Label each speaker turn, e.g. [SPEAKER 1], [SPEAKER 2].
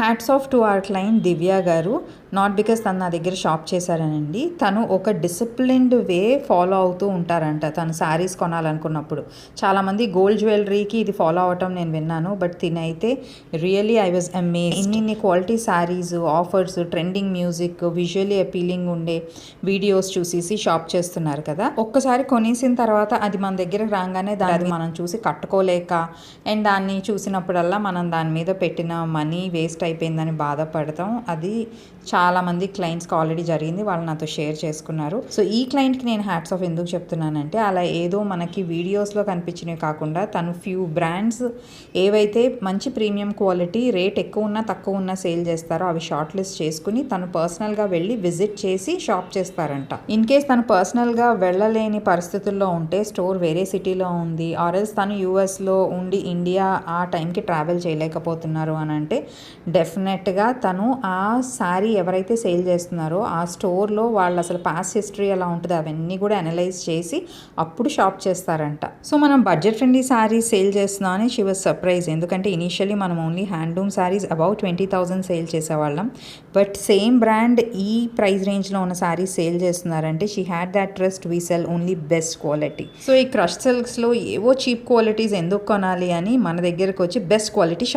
[SPEAKER 1] Hats off to our client Divya garu. Not because తను నా దగ్గర షాప్ చేశారనండి, తను ఒక డిసిప్లిన్డ్ వే ఫాలో అవుతూ ఉంటారంట తను శారీస్ కొనాలనుకున్నప్పుడు. చాలామంది గోల్డ్ జ్యువెలరీకి ఇది ఫాలో అవటం నేను విన్నాను, బట్ తినైతే రియలీ ఐ వాజ్ అమేజ్డ్. ఇన్ని quality saris, offers, trending music, visually appealing ఉండే వీడియోస్ చూసేసి షాప్ చేస్తున్నారు కదా. ఒక్కసారి కొనేసిన తర్వాత అది మన దగ్గర రాగానే దాన్ని మనం చూసి కట్టుకోలేక అండ్ దాన్ని చూసినప్పుడల్లా మనం దాని మీద పెట్టిన మనీ వేస్ట్ అయిపోయిందని బాధపడతాం. అది చాలామంది క్లయింట్స్కి ఆల్రెడీ జరిగింది, వాళ్ళు నాతో షేర్ చేసుకున్నారు. సో ఈ క్లయింట్కి నేను హ్యాట్స్ ఆఫ్ ఎందుకు చెప్తున్నానంటే, అలా ఏదో మనకి వీడియోస్లో కనిపించినవి కాకుండా తను ఫ్యూ బ్రాండ్స్ ఏవైతే మంచి ప్రీమియం క్వాలిటీ, రేట్ ఎక్కువ ఉన్నా తక్కువ ఉన్నా సేల్ చేస్తారో అవి షార్ట్ లిస్ట్ చేసుకుని తను పర్సనల్గా వెళ్ళి విజిట్ చేసి షాప్ చేస్తారంట. ఇన్ కేస్ తను పర్సనల్గా వెళ్ళలేని పరిస్థితుల్లో ఉంటే, స్టోర్ వేరే సిటీలో ఉంది ఆర్ఎల్స్ తను యూఎస్లో ఉండి ఇండియా ఆ టైంకి ట్రావెల్ చేయలేకపోతున్నారు అని అంటే, డెఫినెట్గా తను ఆ శారీ ఎవరైతే సేల్ చేస్తున్నారో ఆ స్టోర్లో వాళ్ళు అసలు పాస్ట్ హిస్టరీ ఎలా ఉంటుంది అవన్నీ కూడా అనలైజ్ చేసి అప్పుడు షాప్ చేస్తారంట. సో మనం బడ్జెట్ ఫ్రెండ్లీ శారీస్ సేల్ చేస్తున్నాం అని షీ వాజ్ సర్ప్రైజ్. ఎందుకంటే ఇనీషియలీ మనం only handloom saris about 20,000 sale చేసేవాళ్ళం, బట్ సేమ్ బ్రాండ్ ఈ ప్రైస్ రేంజ్లో ఉన్న శారీస్ సేల్ చేస్తున్నారంటే she had that trust, we cell only best quality. So ఈ క్రష్ సిల్క్స్లో ఏవో చీప్ క్వాలిటీస్ ఎందుకు కొనాలి అని మన దగ్గరకు వచ్చి బెస్ట్ క్వాలిటీ